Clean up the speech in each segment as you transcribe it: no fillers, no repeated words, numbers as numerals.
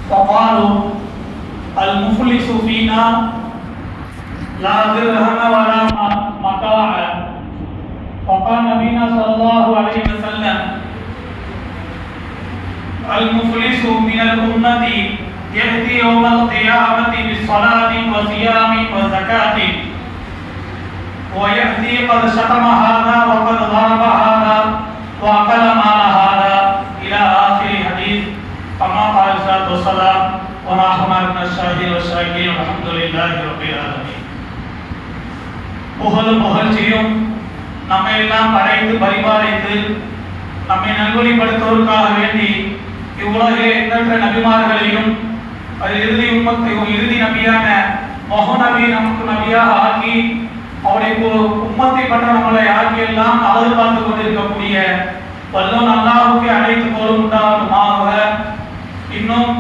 وقالوا المفلس فينا لا درهم ولا متاع. وقال نبينا صلى الله عليه وسلم المفلس من الأمة يأتي يوم القيامة بالصلاة وصيام وزكاة ويأتي قد شتم هذا وقد ضرب هذا وأكل مال هذا إلى آخر حديث. كما قال صلى الله عليه وسلم ونحن من الشاهدين والشاكرين والحمد لله رب العالمين. புகழ்ச்சியும் நம்மை எல்லாம் படைத்து பரிபாலித்து நம்மை நல்வழிப்படுத்துவதற்காக வேண்டி இவ்வுலகிலே எண்ணற்ற நபிமார்களையும் இறுதி நபியான முஹம்மது நபி நமக்கு நபியாக ஆக்கி அவருடைய உம்மத்தை பற்ற நம்மளை ஆக்கி எல்லாம் அழகு பார்த்து கொண்டிருக்கக்கூடிய வல்லோன் அல்லாஹ்வுக்கு அழைத்து போலும் உண்டாகுமாக. இன்னும்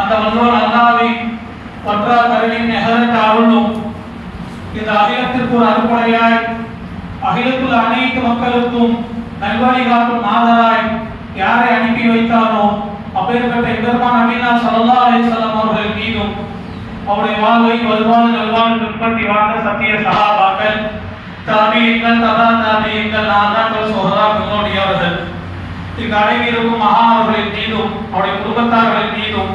அந்த வல்லோன் அல்லாஹ்வின் பற்றா கருணையின் நிகரற்ற அருளும் இந்த அகிலத்திற்கு ஒரு அருப்படையாய் அகிலத்துள்ள அனைத்து மக்களுக்கும் நல்வழி காட்டும் நாதராய் யாரை அனுப்பி வைத்தாரோ அப்பேற்பட்ட எம்பெருமான் நபினா ஸல்லல்லாஹு அலைஹி வஸல்லம் அவர்கள் மீதும் அவருடைய வாழ்வை வல்வாழ் நல்வாழ் பின்பற்றி வாழ்ந்த சத்திய சஹாபாக்கள் தாபியீன்கள் தபா தாபியீன்கள் நாதாக்கள் சுஹதாக்களோடியவர்கள் இங்கு அடங்கியிருக்கும் மகானவர்களின் மீதும் அவருடைய குடும்பத்தார்களின் மீதும்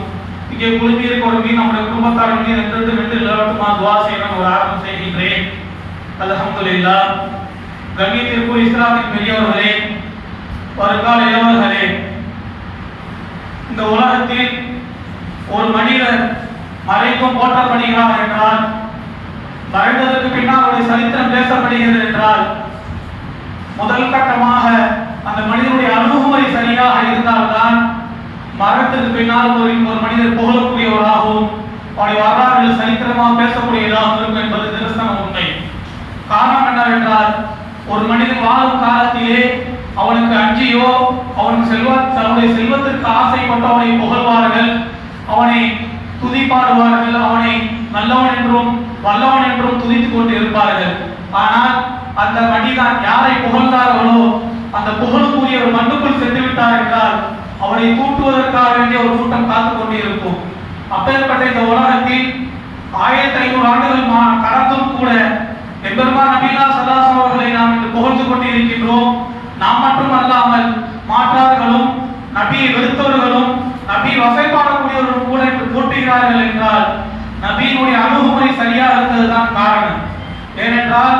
இங்கே குழுமியிருப்பவர் மீது நம்முடைய குடும்பத்தார்கள் மீது என்றென்று வென்று நிலவட்டுமா துவா செய்யணும் ஒரு ஆரம்பம் செய்கின்றேன். அல்ஹம்துலில்லாஹ். கண்ணியத்திற்குரிய இஸ்லாமின் பெரியவர்களே, வருங்கால இளவர்களே, இந்த உலகத்தில் ஒரு மனிதர் மறைக்கும் போற்றப்படுகிறார் என்றால், மறைந்ததற்கு பின்னால் அவருடைய சரித்திரம் பேசப்படுகிறது என்றால், முதல் கட்டமாக அந்த மனிதனுடைய அணுகுமுறை சரியாக இருந்தால்தான் மரணத்திற்கு பின்னால் ஒரு மனிதர் புகழக்கூடியவராகவும் அவருடைய வரலாறுகள் சரித்திரமாக பேசக்கூடியதாகவும் இருக்கும் என்பது நிதர்சன உண்மை. காரணம் என்னவென்றால், ஒரு மனிதன் வாழும் காலத்திலே அவனுக்கு அஞ்சியோ அவனுக்கு அவனுடைய செல்வத்திற்கு ஆசைப்பட்டு அவனை புகழ்வார்கள், அவனை துதிப்பாடுவார்கள், அவனை நல்லவன் என்றும் வல்லவன் என்றும் துதித்துக் கொண்டு இருப்பார்கள். ஆனால் அந்த மனிதன் யாரை புகழ்ந்தார்களோ அந்த புகழுக்குரிய ஒரு மண்ணுக்குள் சென்று விட்டார் என்றால் அவரை கூட்டுவதற்காக வேண்டிய ஒரு கூட்டம் காத்துக் கொண்டிருக்கும். அப்பேற்பட்ட இந்த உலகத்தில் 1500 ஆண்டுகள் கடந்தும் கூட எம்பெருமான் நபினா ஸல்லல்லாஹு அவர்களை நாம் இன்று புகழ்ந்து கொண்டிருக்கின்றோம். நாம் மட்டும் அல்லாமல் மாற்றார்களும் நபியை வெறுத்தவர்களும் நபி வசைப்பாடக்கூடியவர்களும் கூட இன்று போற்றுகிறார்கள் என்றால் நபியினுடைய அணுகுமுறை சரியாக இருந்ததுதான் காரணம். ஏனென்றால்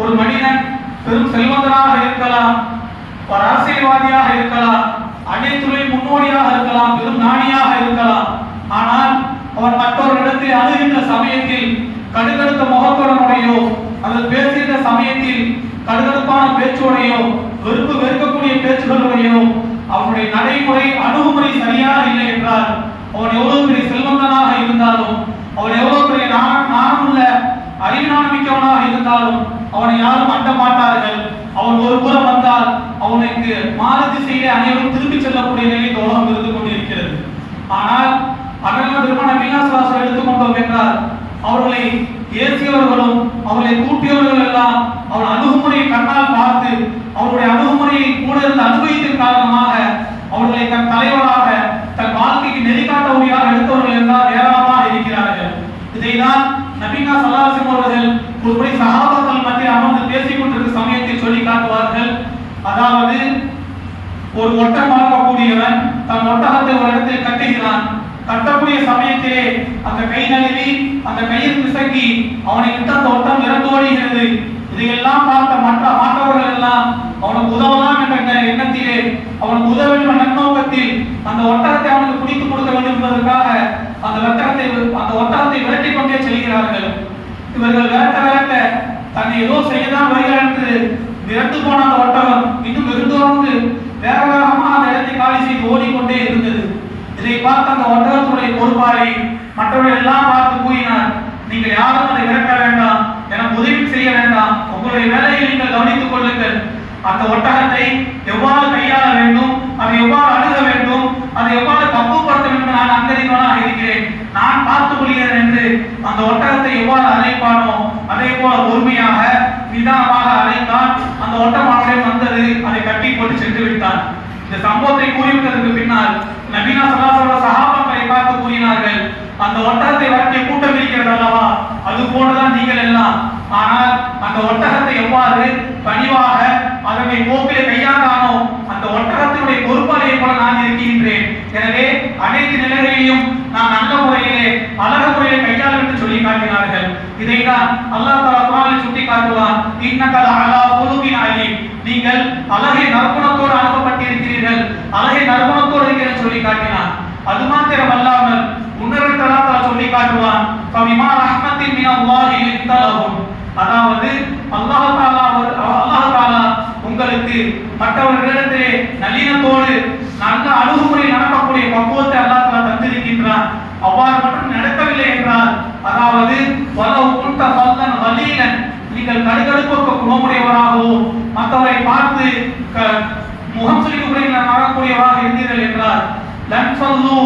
ஒரு மனிதன் பெரும் செல்வந்தனாக இருக்கலாம், ஒரு அரசியல்வாதியாக இருக்கலாம், அனைத்துறை முன்னோடியாக இருக்கலாம், பெரும் ஞானியாக இருக்கலாம். ஆனால் அவர் மற்றவர்களிடத்தில் அணுகின்ற சமயத்தில் கடுகடுத்த முகத்துடனுடையோ அல்லது பேசுகின்ற சமயத்தில் கடுகடுப்பான பேச்சுடையோ வெறுக்கக்கூடிய பேச்சுகளுடையோ அவனுடைய நடைமுறை அணுகுமுறை சரியாக இல்லை என்றால் அவன் எவ்வளவு பெரிய செல்வந்தனாக இருந்தாலும் அவன் எவ்வளவு பெரிய நாணமுள்ள அறிவினானமிக்கவனாக இருந்தாலும் அவனை யாரும் அண்ட மாட்டார்கள். அவன் ஒரு புறம் வந்தால் அவனுக்கு மாறுதிசையிலே அனைவரும் திரும்பி செல்லக்கூடிய நிலை உலகம் இருந்து கொண்டிருக்கிறது. ஆனால் அண்ணல் பெருமான மீனாசுவாசம் எடுத்துக்கொண்டோம் என்றால் அவர்களை ஏசியவர்களும் அவர்களை கூட்டியவர்கள் எல்லாம் அவன் அணுகுமுறையை கண்ணால் பார்த்து அவருடைய அணுகுமுறையை கூட இருந்து அனுபவித்தின் காரணமாக அவர்களை தன் தலைவராக தன் வாழ்க்கைக்கு நெறிகாட்டவர்களாக எடுத்தவர்கள் எல்லாம் ஏராளமாக இருக்கிறார்கள். இதைதான் நபினா ஸல்லல்லாஹு அலைஹி அவர்கள் ஒருபடி சஹாபாக்கள் மத்தியில் அமர்ந்து பேசிக் கொண்டிருக்கும் சமயத்தில் சொல்லி காட்டுவார்கள். அதாவது ஒரு ஒட்டகம் வளர்க்கக்கூடியவன் தன் ஒட்டகத்தை ஒரு இடத்தில் கட்டுகிறான். கட்டக்கூடிய சமயத்திலே அந்த கை நழுவி அந்த கையில் பிசக்கி அவனை விட்டு அந்த ஒட்டம் இறந்து ஓடுகிறது. இதையெல்லாம் பார்த்த மற்றவர்கள் எல்லாம் அவனுக்கு உதவலாம் என்ற எண்ணத்திலே அவனுக்கு உதவ வேண்டும் நன்னோக்கத்தில் அந்த ஒட்டகத்தை அவனுக்கு பிடித்து கொடுக்க வேண்டும் என்பதற்காக அந்த ஒட்டகத்தை விரட்டி கொண்டே செல்கிறார்கள். இவர்கள் விரட்ட தன்னை ஏதோ செய்யதான் வருகிறார் என்று விரட்டு போன அந்த ஒட்டகம் இன்னும் வெறுந்தோர்ந்து வேக வேகமாக அந்த இடத்தை காலி செய்து ஓடிக்கொண்டே இருந்தது. இதை பார்த்து அந்த ஒட்டகத்துடைய பொறுப்பாளி மற்றவர்கள் எல்லாம் பார்த்து கூறினார், நீங்கள் யாரும் அதை விரட்ட வேண்டாம், எனக்கு உதவி செய்ய வேண்டாம், உங்களுடைய வேலையை நீங்கள் கவனித்துக் கொள்ளுங்கள். அந்த ஒட்டகத்தை எவ்வாறு கையாள வேண்டும், அதை எவ்வாறு அணுக வேண்டும், அதை எவ்வாறு பக்குவப்படுத்த வேண்டும் நான் அங்கறிவனாக இருக்கிறேன், நான் பார்த்துக் கொள்கிறேன் என்று அந்த ஒட்டகத்தை எவ்வாறு அழைப்பானோ அதே போல பொறுமையாக நிதானமாக அழைத்தான். அந்த ஒட்டகம் வந்தது, அதை கட்டி போட்டு சென்று விட்டான். இந்த சம்பவத்தை கூறிவிட்டதற்கு பின்னால் நபினா ஸல்லல்லாஹு அலைஹி வஸல்லம் சஹாபாக்களை பார்த்து கூறினார், அந்த ஒட்டகத்தை எவ்வாறு பணிவாக அதனை போக்கிலே கையாண்டானோ அந்த ஒட்டகத்தினுடைய பொறுப்பாளியை போல நான் இருக்கின்றேன். எனவே அனைத்து நிலைகளிலும் நான் நல்ல முறையிலே அழக முறையிலே கையாள என்று சொல்லி காட்டினார்கள். இதைதான் அல்லாஹ் தஆலா குர்ஆனில் சுட்டி காட்டுவான். இன்னக லஅலா குலுகின் அலீம், நீங்கள் அழகை நற்குணத்தோடு அனுப்பப்பட்டிருக்கிறீர்கள், அழகை நற்குணத்தோடு இருக்கிறேன் சொல்லி காட்டினான். அது மாத்திரமல்லாமல் உன்னதத்தில் அல்லாஹ் சொல்லி காட்டுவான். ஃபபிமா ரஹ்மத்தின் மினல்லாஹி லின்தலஹும், அதாவது அல்லாஹ் தஆலா உங்களுக்கு மற்றவர்களிடத்திலே நல்லிணத்தோடு நல்ல அணுகுமுறை நடக்கக்கூடிய பக்குவத்தை அல்லாஹ் தஆலா தந்திருக்கின்றான். அவ்வாறு மட்டும் நடக்கவில்லை என்றால், அதாவது வலவு குன்த ஃபல்லன் வலீலன், நீங்கள் கடுகடுப்புக்கு குணமுடையவராகவோ மற்றவரை பார்த்து முகம் சுளிக்கக்கூடிய நடக்கக்கூடியவராக இருந்தீர்கள் என்றால் லன் ஃபல்லு,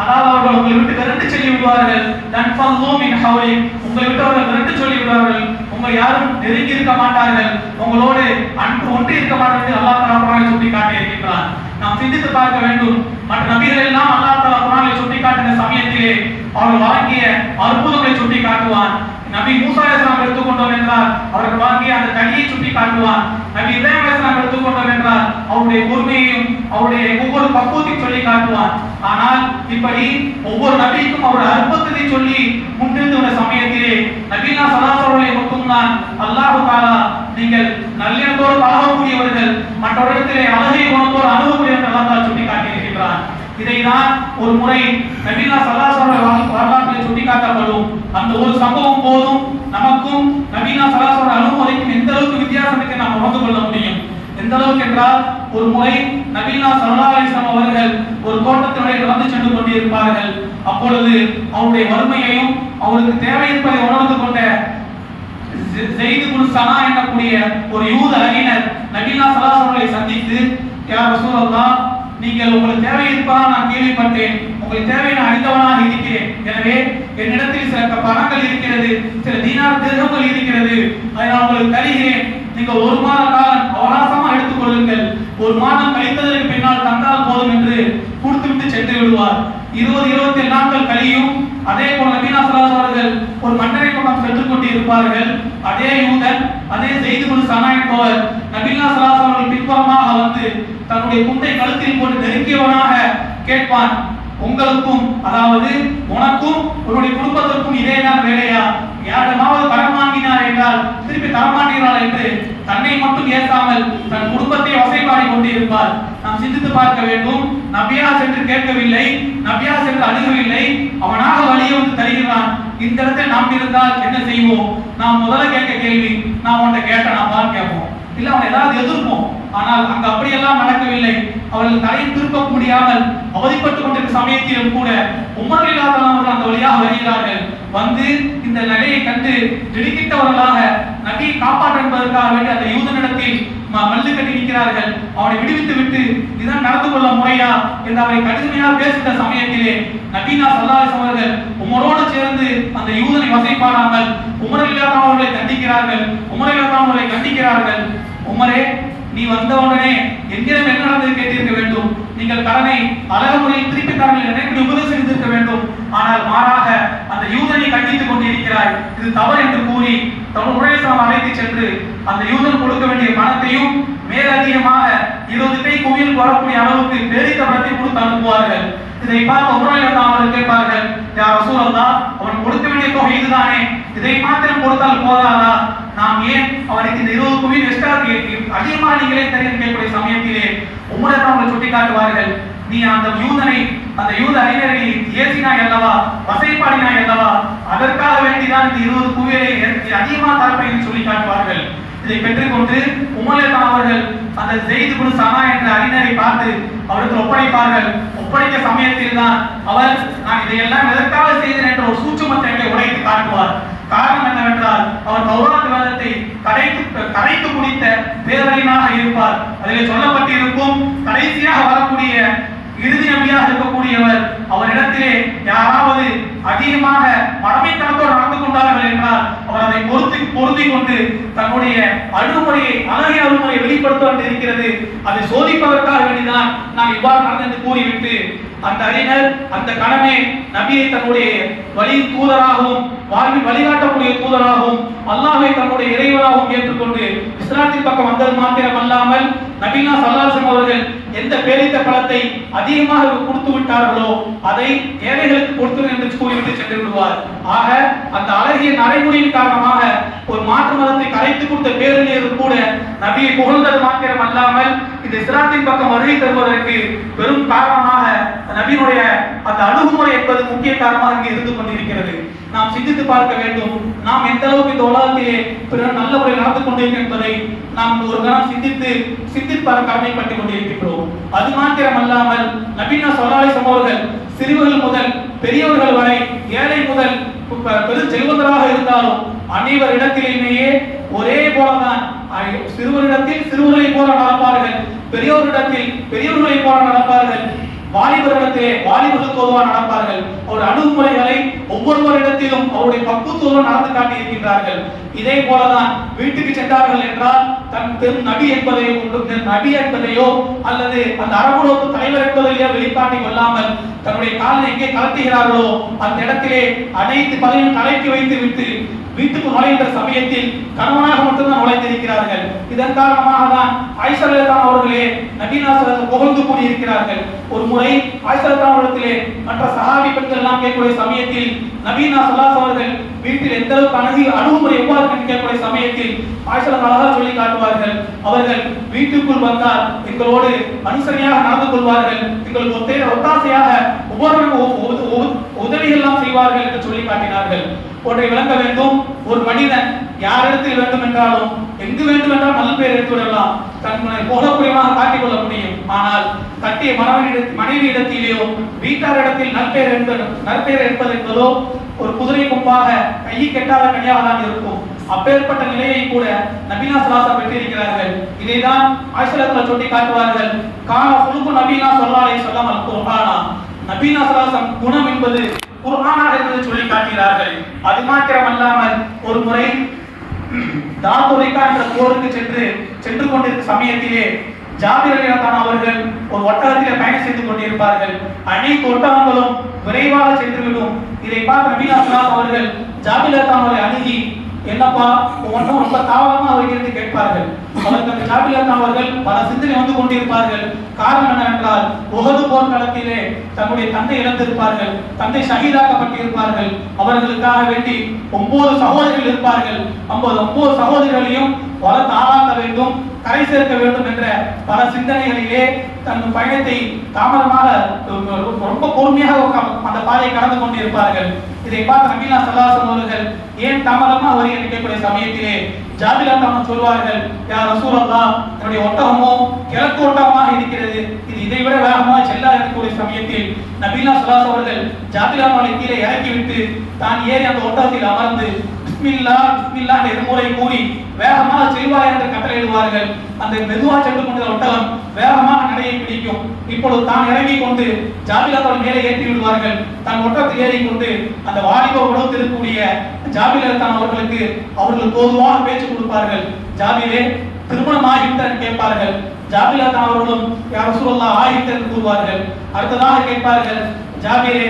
அதாவது அவர்கள் உங்களை விட்டு விரட்டு சொல்லி விடுவார்கள். லன் ஃபல்லு மின் ஹவ்லி, உங்களை விட்டு அவர்கள் விரட்டு சொல்லி விடுவார்கள். உங்களை யாரும் நெருங்கி இருக்க மாட்டார்கள், உங்களோடு அன்பு ஒன்று இருக்க மாட்டார்கள். அல்லாஹ் தஆலா குர்ஆனில் சுட்டி காட்டி இருக்கின்றான். நாம் சிந்தித்து பார்க்க வேண்டும். மற்ற நபிகள் எல்லாம் அல்லாஹ் தஆலா குர்ஆனில் சுட்டி காட்டின சமயத்திலே அவர்கள் வழங்கிய அற்புதங்களை சுட்டி காட்டுவான். நபி மூசா அலைஹிஸ்ஸலாம் எடுத்துக்கொண்டோம் என்றால் அவர்கள் வாங்கிய அந்த கனியை சுட்டி காட்டுவான். நபி இப்ராஹிம் அலைஹிஸ்ஸலாம் எடுத்துக்கொண்டோம் என்றால் அவருடைய பொறுமையையும் அவருடைய ஒவ்வொரு பக்குவத்தையும் சொல்லி காட்டுவான். ஆனால் இப்படி ஒவ்வொரு நபிக்கும் அவருடைய அற்புதத்தை சொல்லி முன்னிறுத்துள்ள சமயத்திலே நபினா ஸல்லல்லாஹு மட்டும்தான் அல்லாஹ் தஆலா நீங்கள் நல்லிணத்தோடு பழகக்கூடியவர்கள், மற்றவரிடத்திலே அழகை குணத்தோடு அணுகக்கூடியவர்கள் அல்லாஹ் தஆலா சுட்டி காட்டியிருக்கிறான். இதைதான் ஒரு முறை நபினா ஸல்லல்லாஹு வரலாற்றில் சுட்டி காட்டப்படும். அந்த ஒரு சம்பவம் போதும் நமக்கும் நபினா ஸல்லல்லாஹு அனுமதிக்கும் எந்த அளவுக்கு வித்தியாசம் இருக்கு நாம் உணர்ந்து கொள்ள முடியும். எந்த அளவுக்கு என்றால், ஒரு முறை நபினா ஸல்லல்லாஹு அலைஹி வஸல்லம் அவர்கள் ஒரு தோட்டத்தினுடைய நடந்து சென்று கொண்டிருப்பார்கள். அப்பொழுது அவருடைய வறுமையையும் அவருக்கு தேவை இருப்பதை உணர்ந்து கொண்ட ஸைத் இப்னு ஸனா என்னக்கூடிய ஒரு யூத அறிஞர் நபினா ஸல்லல்லாஹு அலைஹி சந்தித்து, யா ரசூலல்லாஹ், நீங்கள் உங்களுக்கு தேவை இருப்பதாக நான் கேள்விப்பட்டேன், உங்களுக்கு தேவை நான் அறிந்தவனாக இருக்கிறேன், எனவே என்னிடத்தில் சில பணங்கள் இருக்கிறது, சில தீனார் திர்ஹம்கள் இருக்கிறது, அதை நான் உங்களுக்கு தருகிறேன், நீங்கள் ஒரு மாத காலம் அவகாசமாக எடுத்துக் கொள்ளுங்கள், ஒரு மாதம் கழித்ததற்கு பின்னால் தந்தால் போதும் என்று கொடுத்துவிட்டு சென்று விடுவார். 20-27 நாட்கள் கழியும். அதே போல நபினா ஸல்லல்லாஹு அவர்கள் ஒரு மன்னரை பக்கம் சென்று கொண்டு இருப்பார்கள். அதே யூதன், அதே ஸைத் இப்னு ஸனா என்பவர் நபினா ஸல்லல்லாஹு அவர்கள் பின்புறமாக வந்து தன்னுடைய குண்டை கழுத்தில் போட்டு நெருங்கியவனாக கேட்பான், உங்களுக்கும், அதாவது உனக்கும் உன்னுடைய குடும்பத்திற்கும் இதேதான் வேலையா? யாரிடமாவது கடன் வாங்கினார் என்றால் திருப்பி தரமாட்டீர்களா என்று தன்னை மட்டும் ஏசாமல் தன் குடும்பத்தை வசைபாடி கொண்டு இருப்பார். நாம் சிந்தித்து பார்க்க வேண்டும். நபியா சென்று கேட்கவில்லை, நபியா சென்று அணுகவில்லை, அவனாக வழியை வந்து தருகிறான். இந்த இடத்தில் நாம் இருந்தால் என்ன செய்வோம்? நாம் முதல்ல கேட்க கேள்வி, நான் உன்னை கேட்ட நான் கேட்போம், இல்ல அவன் ஏதாவது எதிர்ப்போம். ஆனால் அங்கு அப்படியெல்லாம் நடக்கவில்லை. அவர்கள் தலையை திருப்ப முடியாமல் அவதிப்பட்டுக் கொண்டிருக்கும் சமயத்திலும் கூட உமர் ரலியல்லாஹு அவர்கள் அந்த வழியாக வருகிறார்கள். வந்து இந்த நிலையை கண்டு திடுக்கிட்டவர்களாக நபியை காப்பாற்ற என்பதற்காக வேண்டி அந்த யூதனிடத்தில் மல்லு கட்டி நிற்கிறார்கள். அவனை விடுவித்து விட்டு இதுதான் நடந்து கொள்ள முறையா என்று அவரை கடுமையாக பேசுகிற சமயத்திலே நபினா ஸல்லல்லாஹு அலைஹி அவர்கள் உமரோடு சேர்ந்து அந்த யூதனை வசைப்பாடாமல் உமர் ரலியல்லாஹு அவர்களை கண்டிக்கிறார்கள். உமர் ரலியல்லாஹு அவர்களை கண்டிக்கிறார்கள். உமரே, நீ வந்தவுடனே என்னிடம் என்ன நடந்தது கேட்டிருக்க வேண்டும். நீங்கள் கடனை அழக முறையில் திருப்பி தரங்கள் எனக்கு உபதேசம் செய்திருக்க வேண்டும். ஆனால் மாறாக அந்த யூதனை கண்டித்துக் கொண்டிருக்கிறாய், இது தவறு என்று கூறி தன்னுடைய அழைத்து சென்று அந்த யூதன் கொடுக்க வேண்டிய பணத்தையும் மேலதிகமாக 20 கை குவியல் வரக்கூடிய அளவுக்கு பெரிய பணத்தை கொடுத்து அனுப்புவார்கள். இதை பார்த்த உமர் அவர்கள் கேட்பார்கள், யா ரசூலல்லாஹ், அவன் கொடுக்க வேண்டிய தொகை இதுதானே, இதை மாத்திரம் கொடுத்தால் போதாதா? நாம் ஏன் அவனுக்கு இந்த 20 குவியல் எக்ஸ்ட்ரா அதிகமாக நீங்களே தருகிறீர்கள் கேட்கக்கூடிய சமயத்திலே உமர் அவர்கள் சுட்டி காட்டுவார்கள், நீ அந்த யூதனை, அந்த யூத அறிஞரை ஏசினாய் அல்லவா, வசைப்பாடினாய் அல்லவா, அதற்காக வேண்டிதான் இந்த 20 குவியலை அதிகமாக தரப்பை என்று சொல்லி காட்டுவார்கள். இதை பெற்றுக்கொண்டு உமர் அவர்கள் அந்த ஸைத் இப்னு ஸனா என்ற அறிஞரை பார்த்து அவருக்கு ஒப்படைப்பார்கள். ஒப்படைக்க சமயத்தில் தான் அவர், நான் இதையெல்லாம் எதற்காக செய்தேன் என்ற ஒரு சூட்சுமத்தை உடைத்து காட்டுவார். காரணம் என்னவென்றால், அவர் தௌராத் வேதத்தை கரைத்து குடித்த பேரறிஞனாக இருப்பார். அதில் சொல்லப்பட்டிருக்கும் கடைசியாக வரக்கூடிய இறுதி நபியாக இருக்கக்கூடியவர், அவரிடத்திலே யாராவது அதிகமாக மடமைத்தனத்தோடு நடந்து கொண்டார்கள் என்றால் அவர் அதை பொருத்தி கொண்டு தன்னுடைய அணுகுமுறையை, அழகிய அணுகுமுறையை வெளிப்படுத்த வேண்டி இருக்கிறது. அதை சோதிப்பதற்காக வேண்டிதான் நான் இவ்வாறு நடந்து கூறிவிட்டு அந்த அறிஞர் அந்த கணமே நபியை தன்னுடைய வழி தூதராகவும் வாழ்வில் வழிகாட்டக்கூடிய தூதராகவும் அல்லாஹ்வை தன்னுடைய இறைவனாகவும் ஏற்றுக்கொண்டு இஸ்லாத்தின் பக்கம் வந்தது மாத்திரம் அல்லாமல் நபினா ஸல்லல்லாஹு அவர்கள் எந்த பேரித்த பழத்தை அதிகமாக கொடுத்து விட்டார்களோ அதை ஏழைகளுக்கு கொடுத்து என்று கூறிவிட்டு சென்று விடுவார். ஆக அந்த அழகிய நடைமுறையின் காரணமாக ஒரு மாற்று மதத்தை கரைத்து கொடுத்த பேரறிஞர் கூட நபியை புகழ்ந்தது மாத்திரம் அல்லாமல் இந்த இஸ்லாத்தின் பக்கம் வருகை தருவதற்கு பெரும் காரணமாக நபியினுடைய அந்த அணுகுமுறை என்பது முக்கிய காரணமாக இங்கே இருந்து கொண்டிருக்கிறது. நாம் சிந்தித்து பார்க்க வேண்டும். நாம் எந்த அளவுக்கு இந்த உலகத்திலே பிறர் நல்ல முறையில் நடந்து கொண்டிருக்கிறோம் என்பதை நாம் ஒரு கணம் சிந்திப்பார் கடமைப்பட்டுக் கொண்டிருக்கிறோம். அது மாத்திரம் அல்லாமல் நபினா ஸல்லல்லாஹு அலைஹி வஸல்லம் அவர்கள் சிறுவர்கள் முதல் பெரியவர்கள் வரை ஏழை முதல் பெரு செல்வந்தராக இருந்தாலும் அனைவரிடத்திலேயே ஒரே போலதான் சிறுவரிடத்தில் சிறுவர்களை போல நடப்பார்கள், பெரியோரிடத்தில் பெரியவர்களை போல நடப்பார்கள், வாலிபர்களிடத்திலே வாலிபர்கள் தோதுவா நடப்பார்கள். ஒரு அணுகுமுறைகளை ஒவ்வொருவரிடத்திலும் அவருடைய பக்குவத்தோடு நடந்து காட்டி இருக்கின்றார்கள். இதே போலதான் வீட்டுக்கு சென்றார்கள் என்றால் தன் நபி என்பதையோ நபி என்பதையோ அல்லது அந்த அரபுலோக்கு தலைவர் என்பதையோ வெளிப்பாட்டை கொள்ளாமல் தன்னுடைய காலை எங்கே கலத்துகிறார்களோ அந்த இடத்திலே அனைத்து பதவியும் தலைக்கு வைத்து விட்டு வீட்டுக்கு நுழைகின்ற சமயத்தில் கணவனாக மட்டும்தான் நுழைந்திருக்கிறார்கள். இதன் காரணமாக தான் ஆயிஷா ரலியல்லாஹு அவர்களே நபினா ஸல்லல்லாஹு புகழ்ந்து கூறியிருக்கிறார்கள். ஒரு முறை ஆயிஷா ரலியல்லாஹு அவர்களே மற்ற சஹாபி பெண்கள் எல்லாம் கேட்கக்கூடிய சமயத்தில் நபினா ஸல்லல்லாஹு அவர்கள் வீட்டில் எந்த அளவுக்கு அணுகுமுறை எவ்வாறு கேட்கக்கூடிய சமயத்தில் ஆயிஷா ரலியல்லாஹு சொல்லி காட்டுவார்கள். அவர்கள் வீட்டுக்குள் வந்தால் எங்களோடு அனுசரணையாக நடந்து கொள்வார்கள், எங்களுக்கு ஒத்தாசையாக உதவிகள் எல்லாம் செய்வார்கள் என்று சொல்லி காட்டினார்கள். ஒன்றை விளங்க வேண்டும். ஒரு மனிதன் யாரிடத்தில் வேண்டும் என்றாலும் எங்கு வேண்டும் என்றால் நல்ல பேர் எடுத்து விடலாம், தன்னை போகக்கூடியமாக காட்டிக் கொள்ள முடியும். ஆனால் கட்டிய மனைவி இடத்திலேயோ வீட்டாரிடத்தில் நற்பெயர் என்பது என்பதோ ஒரு குதிரை கொம்பாக கையை கெட்டாத கனியாக தான் இருக்கும். அப்பேற்பட்ட நிலையை கூட நபினா ஸல்லல்லாஹு பெற்றிருக்கிறார்கள். இதைதான் ஆயிஷா ரலியல்லாஹு சொல்லி காட்டுவார்கள். கான குலுகு நபினா ஸல்லல்லாஹு அலைஹி வஸல்லம் அல்-குர்ஆனா, நபினா ஸல்லல்லாஹு குணம் என்பது குர்ஆனாக என்று சொல்லி காட்டுகிறார்கள். அது மாத்திரம் அல்லாமல் ஒரு முறை தாத்துரைக்கா என்ற போருக்கு சென்று கொண்டிருக்கும் சமயத்திலே ஜாபிர் ரலியல்லாஹு அவர்கள் ஒரு ஒட்டகத்திலே பயணம் செய்து கொண்டிருப்பார்கள். அனைத்து ஒட்டகங்களும் விரைவாக சென்றுவிடும். இதை பார்த்த நபினா ஸல்லல்லாஹு அவர்கள் ஜாபிர் ரலியல்லாஹு அவர்களை அணுகி என்னப்பா ஒன்றும் ரொம்ப தாவளமா வருகிறது கேட்பார்கள். அவர்கள் ஜாபிர் ரலியல்லாஹு அவர்கள் பல சிந்தனை வந்து கொண்டிருப்பார்கள். காரணம் என்னவென்றால் உஹது போர்க்களத்திலே தன்னுடைய தந்தை இழந்திருப்பார்கள், தந்தை ஷஹீதாக்கப்பட்டிருப்பார்கள். அவர்களுக்காக வேண்டி 9 சகோதரிகள் இருப்பார்கள். 9 சகோதரிகளையும் வளர்த்து ஆளாக்க வேண்டும், கரை சேர்க்க வேண்டும் என்ற பல சிந்தனைகளிலே தன் பயணத்தை தாமதமாக ரொம்ப பொறுமையாக அந்த பாதையை கடந்து கொண்டிருப்பார்கள். இதை பார்த்து நபினா ஸல்லல்லாஹு அலைஹி அவர்கள் ஏன் தாமதமாக வருகை கேட்கக்கூடிய சமயத்திலே ஜாபிர் ரலியல்லாஹு சொல்வார்கள், யா ரசூலல்லாஹ், என்னுடைய ஒட்டகமோ கிழக்கு ஒட்டகமாக இருக்கிறது, இது இதை விட வேகமாக செல்லாது இருக்கக்கூடிய சமயத்தில் நபினா ஸல்லல்லாஹு அவர்கள் ஜாபிர் ரலியல்லாஹு கீழே இறக்கிவிட்டு தான் ஏறி அந்த ஒட்டகத்தில் அமர்ந்து பிஸ்மில்லா இருமுறை கூறி வேகமாக செல்வாய் என்று கட்டளையிடுவார்கள். அந்த மெதுவாக சென்று கொண்ட ஒட்டகம் வேகமாக நடையை பிடிக்கும். இப்பொழுது தான் இறங்கி கொண்டு ஜாபிர் மேலே ஏற்றி விடுவார்கள். தன் ஒட்டகத்தில் ஏறிக்கொண்டு அந்த வாலிப உடவு இருக்கக்கூடிய ஜாபிர் அவர்கள் பொதுவாக பேச்சு கொடுப்பார்கள். ஜாபிரே, திருமணம் ஆகிவிட்டது கேட்பார்கள். ஜாபிர் அவர்களும் யா ரசூலல்லாஹ் ஆகிவிட்டது என்று கூறுவார்கள். அடுத்ததாக கேட்பார்கள், ஜாபிரே,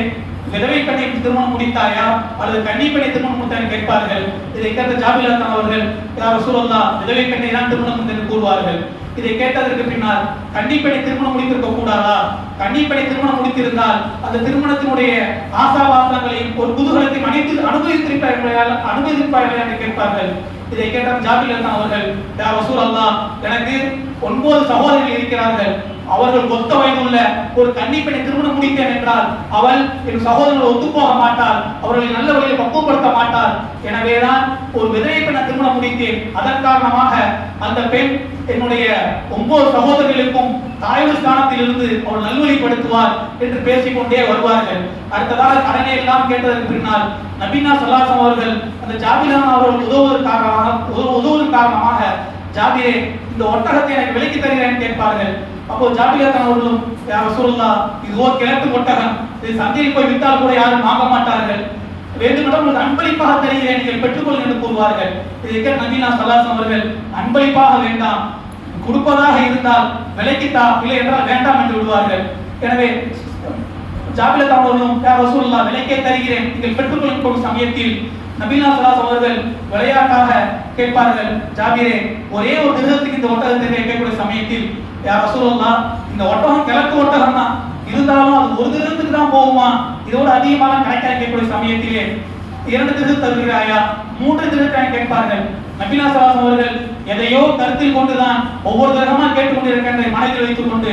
விதவை பெண்ணை திருமணம் முடித்தாயா அல்லது கன்னி பெண்ணை திருமணம் முடித்தாயா கேட்பார்கள். இதை கேட்ட ஜாபிர் அவர்கள் யா ரசூலல்லாஹ், விதவை பெண்ணை தான் திருமணம் என்று கூறுவார்கள். இதை கேட்டதற்கு பின்னால் கன்னி பெண்ணை திருமணம் முடித்திருக்க கூடாதா? கன்னி பெண்ணை திருமணம் முடித்திருந்தால் அந்த திருமணத்தினுடைய ஆசாபாசங்களையும் ஒரு குதூகலத்தை அனுமதிப்பார்கள் என்று கேட்பார்கள். இதை கேட்ட ஜாபிர் அவர்கள் யா ரசூலல்லாஹ், எனக்கு 9 சகோதரிகள் இருக்கிறார்கள். அவர்கள் ஒத்த வயதுள்ள ஒரு கன்னி பெண்ணை திருமணம் முடித்தேன் என்றால் அவள் என் சகோதரர்கள் ஒத்துப்போக மாட்டாள், அவர்களை நல்ல வழியில் பக்குவப்படுத்த மாட்டாள். எனவேதான் ஒரு விதவை பெண்ணை திருமணம் முடித்தேன். அதன் காரணமாக அந்த பெண் என்னுடைய 9 சகோதரர்களுக்கும் தாய்வு ஸ்தானத்தில் இருந்து அவள் நல்வழிப்படுத்துவார் என்று பேசிக்கொண்டே வருவார்கள். அடுத்ததாக கடனை எல்லாம் கேட்டதற்கு பின்னால் நபினா ஸல்லல்லாஹு அவர்கள் அந்த ஜாபிர் அவர்கள் உதவுவதன் காரணமாக ஜாபிரே, இந்த ஒட்டகத்தை எனக்கு விலைக்கு தருகிறேன் கேட்பார்கள். அப்போ ஜாபிர் அவர்களும் யா ரசூலல்லாஹ், இதுவோ கிழக்கு ஒட்டகம், இது சந்தையில் போய் விட்டால் கூட யாரும் வாங்க மாட்டார்கள், வேண்டுமென்றால் உங்களுக்கு அன்பளிப்பாக தருகிறேன், நீங்கள் பெற்றுக்கொள்ளுங்கள் என்று கூறுவார்கள். இதை நபினா ஸல்லல்லாஹு அவர்கள் அன்பளிப்பாக வேண்டாம், கொடுப்பதாக இருந்தால் விலைக்கு தா, இல்லை என்றால் வேண்டாம் என்று விடுவார்கள். எனவே ஜாபிர் அவர்களும் யா ரசூலுல்லாஹ் விலைக்கே தருகிறேன் நீங்கள் பெற்றுக்கொள்ளும் சமயத்தில் நபிகள் ஸல்லல்லாஹு அவர்கள் விளையாட்டாக கேட்பார்கள், ஜாபிரே ஒரே ஒரு திரகத்துக்கு இந்த ஒட்டகத்தை கேட்கக்கூடிய சமயத்தில் யா ரசூலுல்லாஹ் இந்த ஒட்டகம் கிழக்கு ஒட்டகம் தான், இருந்தாலும் அது ஒரு திரகத்துக்கு தான் போகுமா, இதோட அதிகமாக கணக்காக கேட்கக்கூடிய சமயத்திலே 2 திரகம் தருகிறாயா 3 திரகம் கேட்பார்கள். நபிகள் ஸல்லல்லாஹு அவர்கள் எதையோ கருத்தில் கொண்டுதான் ஒவ்வொரு திரகமா கேட்டுக்கொண்டிருக்கின்ற மனதில் வைத்துக் கொண்டு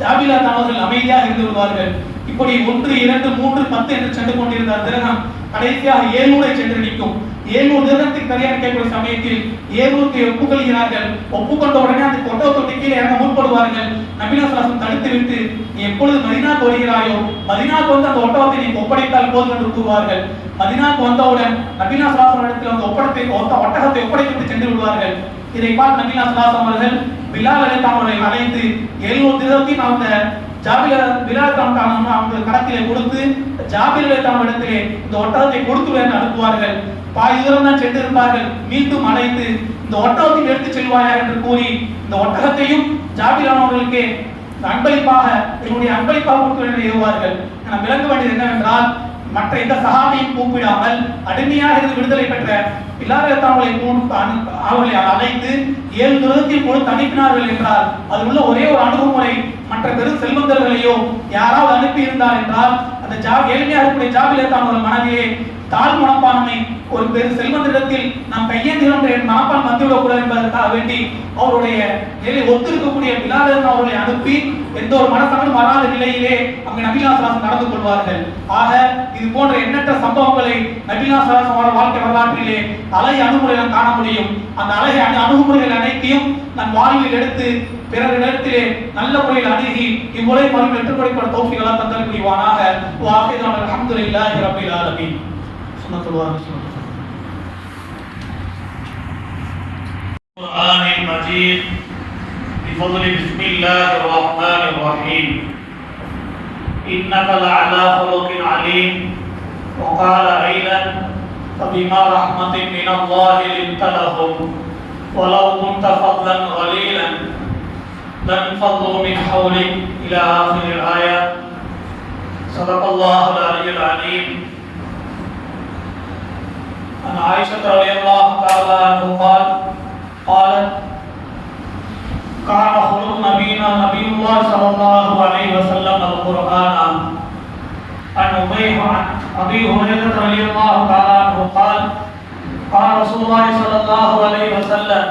ஜாபிர் அவர்கள் அமைதியாக இருந்து விடுவார்கள். இப்படி 1 2 3 10 என்று சென்று கொண்டிருந்த திரகம் கடைசியாக 700 சென்று நிற்கும். 700 திரகத்துக்கு சரியான கேட்கக்கூடிய சமயத்தில் 700க்கு ஒப்புக்கொள்கிறார்கள். ஒப்புக்கொண்ட உடனே அந்த ஒட்டகத்தை கீழே இறங்க முற்படுவார்கள். நபிகள் ஸல்லல்லாஹு தடுத்து விட்டு நீ எப்பொழுது மதீனாவுக்கு வருகிறாயோ மதீனாவுக்கு வந்து அந்த ஒட்டகத்தை நீ ஒப்படைத்தால் போதும் என்று கூறுவார்கள். மதீனாவுக்கு வந்தவுடன் நபிகள் ஸல்லல்லாஹு இடத்தில் அந்த ஒட்டகத்தை ஒப்படைத்து சென்று விடுவார்கள். இதை பார்த்து நபிகள் ஸல்லல்லாஹு அவர்கள் பிலால் அவர்களை அழைத்து 700 திரகத்தையும் அந்த பிலால் அவங்க கடத்திலே கொடுத்து ஜாபிர் இடத்திலே இந்த ஒட்டகத்தை கொடுத்து அனுப்புவார்கள். பாதி தூரம் தான் சென்றிருப்பார்கள். மீண்டும் அழைத்து இந்த ஒட்டகத்தை எடுத்து செல்வாயா என்று கூறி இந்த ஒட்டகத்தையும் ஜாபிர் அவர்களுக்கு அன்பளிப்பாக என்னுடைய அன்பளிப்பாக கொடுக்க ஏவுவார்கள். நான் விளங்க வேண்டியது என்னவென்றால் மற்ற எந்த சஹாபியையும் கூப்பிடாமல் அடிமையாக இருந்து விடுதலை பெற்ற பிலால் அவர்களை அழைத்து 7 திரகத்தில் கொடுத்து அனுப்பினார்கள் என்றால் அது உள்ள ஒரே ஒரு அணுகுமுறை மற்ற பெரும் செல்வந்தர்களையோ யாராவது அனுப்பி இருந்தார் என்றால் அந்த ஏழ்மையாக இருக்கக்கூடிய ஜாபிர் அவர்கள் மனதிலே தாழ் மனப்பான்மை ஒரு பெரு செல்வந்திடத்தில் நாம் கையேந்திரம் மனப்பான் வந்துவிடக்கூடாது என்பதற்காக வேண்டி அவருடைய நிலை ஒத்திருக்கக்கூடிய பிலால் அவர்களை அனுப்பி எந்த ஒரு மனசங்களும் வராத நிலையிலே அங்கு நபிகள் ஸல்லல்லாஹு நடந்து கொள்வார்கள். ஆக இது போன்ற எண்ணற்ற சம்பவங்களை நபிகள் ஸல்லல்லாஹு வாழ்க்கை வரலாற்றிலே அழகிய அணுகுமுறைகள் காண முடியும். அந்த அழகிய அணுகுமுறைகள் அனைத்தையும் நம் வாழ்வில் எடுத்து பிறரிடத்திலே நல்ல முறையில் அணுகி இவ்வுலகை மறுமையில் வெற்றிப்படைப்பட தௌஃபீக் அல்லாஹ் தந்தல் புரிவானாக. வஆகிரு அல்ஹம்துலில்லாஹி ரப்பில் ஆலமீன். القرآن المجيد بفضل بسم الله الرحمن الرحيم إنك لعلى خلق عليم. وقال أيضا فبما رحمة من الله لنت لهم ولو كنت فضلا غليلا لانفضوا من حولك إلى آخر الآية. صدق الله العلي العليم. عن عائشة رضي الله تعالى عنها قالت كان خلق نبينا نبي الله صلى الله عليه وسلم القرآن. عن أبي هريرة رضي الله تعالى عنه قال قال رسول الله صلى الله عليه وسلم